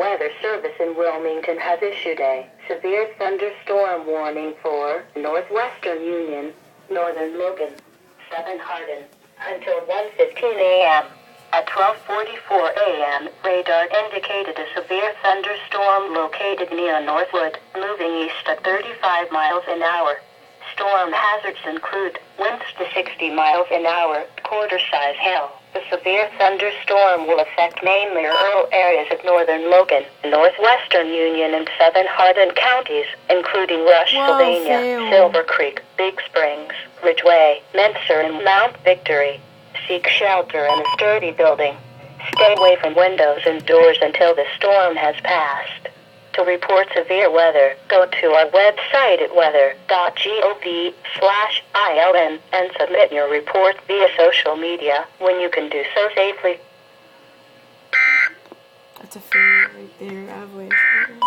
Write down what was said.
Weather Service in Wilmington has issued a severe thunderstorm warning for northwestern Union, northern Logan, southern Hardin, until 1:15 a.m. At 12:44 a.m., radar indicated a severe thunderstorm located near Northwood, moving east at 35 miles an hour. Storm hazards include winds to 60 miles an hour, quarter-size hail. The severe thunderstorm will affect mainly rural areas of northern Logan, northwestern Union, and southern Hardin counties, including Rush, Sylvania, Silver Creek, Big Springs, Ridgeway, Mentor, and Mount Victory. Seek shelter in a sturdy building. Stay away from windows and doors until the storm has passed. To report severe weather, go to our website at weather.gov/ILN and submit your report via social media when you can do so safely. That's a favorite right there. I've waited for it.